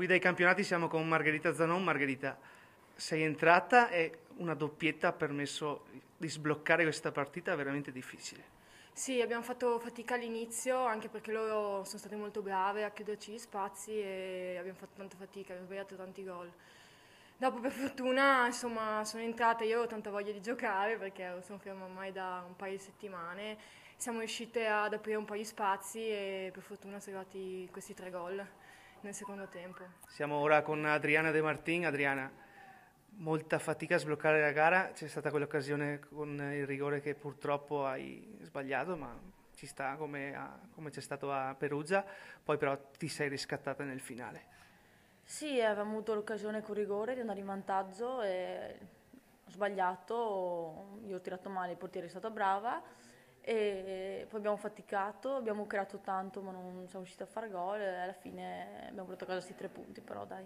guida i campionati siamo con Margherita Zanon. Margherita, sei entrata e una doppietta ha permesso di sbloccare questa partita veramente difficile. Sì, abbiamo fatto fatica all'inizio, anche perché loro sono state molto brave a chiuderci gli spazi e abbiamo fatto tanta fatica, abbiamo sbagliato tanti gol. Dopo, per fortuna, insomma, sono entrata, io avevo tanta voglia di giocare perché sono ferma ormai da un paio di settimane. Siamo riuscite ad aprire un paio di spazi e per fortuna sono arrivati questi 3 gol nel secondo tempo. Siamo ora con Adriana De Martin. Adriana, molta fatica a sbloccare la gara, c'è stata quell'occasione con il rigore che purtroppo hai sbagliato, ma ci sta come c'è stato a Perugia, poi però ti sei riscattata nel finale. Sì, avevamo avuto l'occasione con rigore di andare in vantaggio e ho sbagliato, io ho tirato male, il portiere è stata brava e poi abbiamo faticato, abbiamo creato tanto ma non siamo riusciti a fare gol e alla fine abbiamo portato a casa questi 3 punti, però dai.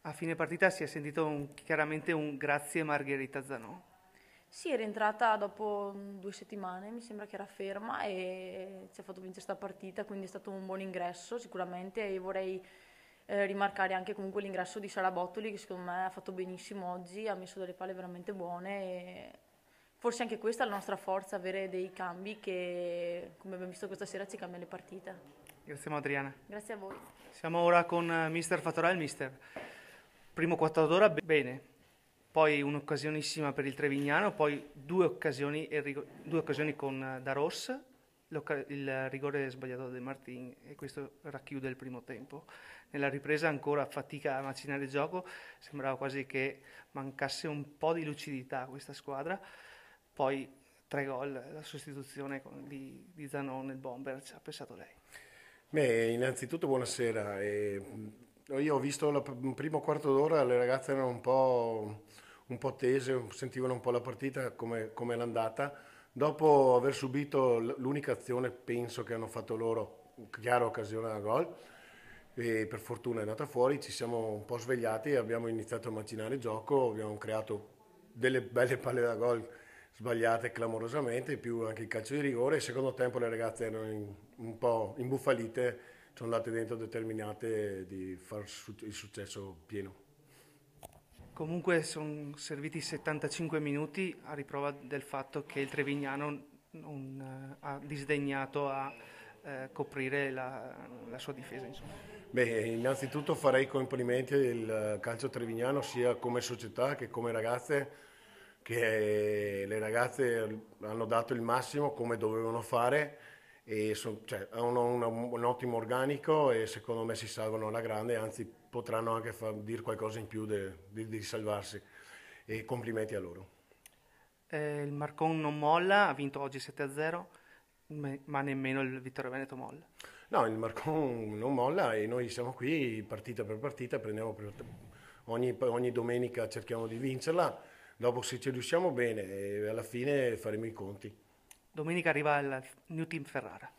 A fine partita si è sentito chiaramente un grazie Margherita Zanò. Sì, è rientrata dopo 2 settimane, mi sembra che era ferma e ci ha fatto vincere questa partita, quindi è stato un buon ingresso sicuramente e vorrei rimarcare anche comunque l'ingresso di Sara Bottoli che secondo me ha fatto benissimo oggi, ha messo delle palle veramente buone e forse anche questa è la nostra forza, avere dei cambi che come abbiamo visto questa sera ci cambiano le partite. Grazie Adriana. Grazie a voi. Siamo ora con Mister Fattorell. Mister, primo quarto d'ora bene, poi un'occasionissima per il Trevignano, poi due occasioni con Daros, il rigore sbagliato da De Martin e questo racchiude il primo tempo. Nella ripresa ancora fatica a macinare il gioco, sembrava quasi che mancasse un po' di lucidità a questa squadra, poi 3 gol, la sostituzione di Zanon nel bomber, ci ha pensato lei. Beh, innanzitutto buonasera. Io ho visto il primo quarto d'ora, le ragazze erano un po' tese, sentivano un po' la partita come l'è andata. Dopo aver subito l'unica azione, penso che hanno fatto loro, chiara occasione da gol, e per fortuna è andata fuori, ci siamo un po' svegliati, abbiamo iniziato a macinare il gioco, abbiamo creato delle belle palle da gol sbagliate clamorosamente, più anche il calcio di rigore. Il secondo tempo le ragazze erano un po' imbufalite, sono andate dentro determinate di fare il successo pieno. Comunque sono serviti 75 minuti a riprova del fatto che il Trevignano non ha disdegnato a coprire la sua difesa. Insomma. Beh, innanzitutto farei complimenti al calcio trevignano sia come società che come ragazze, che le ragazze hanno dato il massimo come dovevano fare e hanno un ottimo organico e secondo me si salvano alla grande, anzi potranno anche dire qualcosa in più di salvarsi e complimenti a loro. Il Marcon non molla, ha vinto oggi 7-0, ma nemmeno il Vittorio Veneto molla. No, il Marcon non molla e noi siamo qui partita per partita, ogni domenica cerchiamo di vincerla, dopo se ci riusciamo bene e alla fine faremo i conti. Domenica arriva il New Team Ferrara.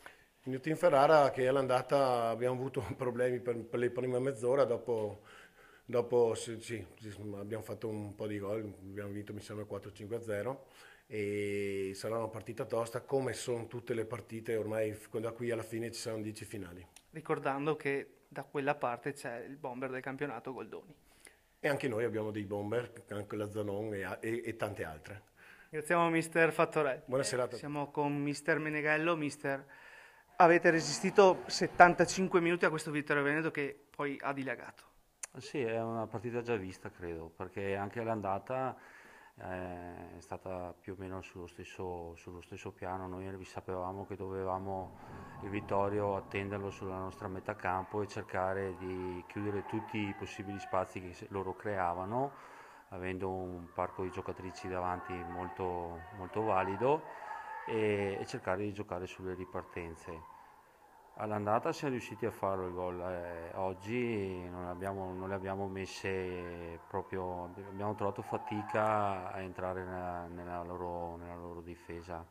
Il New Team Ferrara che all'andata abbiamo avuto problemi per le prime mezz'ora, dopo sì, abbiamo fatto un po' di gol, abbiamo vinto mi sembra 4-5-0 e sarà una partita tosta come sono tutte le partite, ormai da qui alla fine ci saranno 10 finali. Ricordando che da quella parte c'è il bomber del campionato Goldoni. E anche noi abbiamo dei bomber, anche la Zanon e tante altre. Ringraziamo Mister Fattorell. Buona serata. Siamo con Mister Meneghello. Mister, avete resistito 75 minuti a questo Vittorio Veneto che poi ha dilagato. Sì, è una partita già vista, credo, perché anche l'andata è stata più o meno sullo stesso piano. Noi sapevamo che dovevamo il Vittorio attenderlo sulla nostra metà campo e cercare di chiudere tutti i possibili spazi che loro creavano, avendo un parco di giocatrici davanti molto, molto valido e cercare di giocare sulle ripartenze. All'andata siamo riusciti a farlo il gol, oggi non le abbiamo messe proprio, abbiamo trovato fatica a entrare nella loro difesa,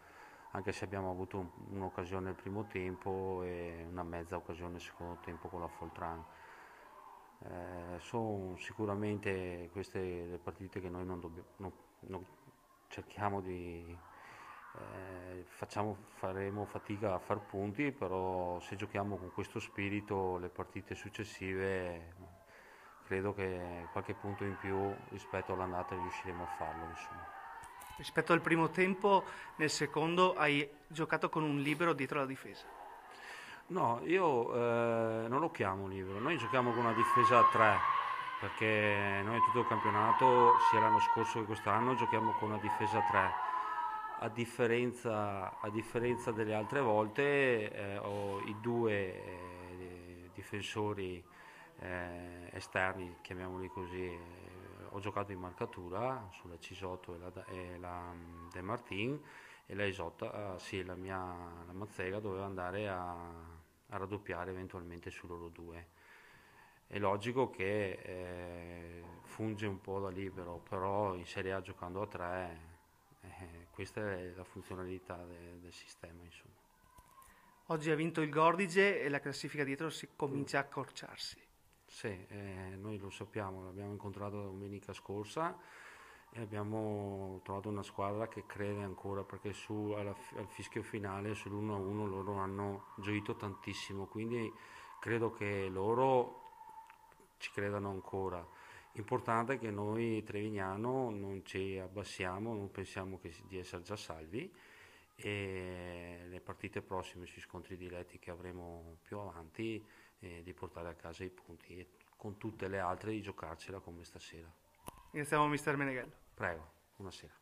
anche se abbiamo avuto un'occasione nel primo tempo e una mezza occasione nel secondo tempo con la Foltran. Sono sicuramente queste le partite che noi non cerchiamo di... faremo fatica a far punti, però se giochiamo con questo spirito le partite successive credo che qualche punto in più rispetto all'andata riusciremo a farlo, insomma. Rispetto al primo tempo, nel secondo hai giocato con un libero dietro la difesa. No, io non lo chiamo libero, noi giochiamo con una difesa a 3, perché noi tutto il campionato, sia l'anno scorso che quest'anno, giochiamo con una difesa a 3. A differenza delle altre volte, ho i due difensori esterni, chiamiamoli così, ho giocato in marcatura sulla Cisotto e la De Martin, e la Isotta, sì, la Mazzega doveva andare a raddoppiare eventualmente su loro due. È logico che funge un po' da libero, però in Serie A giocando a 3, questa è la funzionalità del sistema, insomma. Oggi ha vinto il Gordige e la classifica dietro si comincia a accorciarsi. Sì, noi lo sappiamo, l'abbiamo incontrato domenica scorsa e abbiamo trovato una squadra che crede ancora, perché al fischio finale sull'1-1 loro hanno gioito tantissimo, quindi credo che loro ci credano ancora. Importante è che noi Trevignano non ci abbassiamo, non pensiamo di essere già salvi, e le partite prossime sui scontri diretti che avremo più avanti, di portare a casa i punti, e con tutte le altre di giocarcela come stasera. Iniziamo mister Meneghello. Prego, buonasera.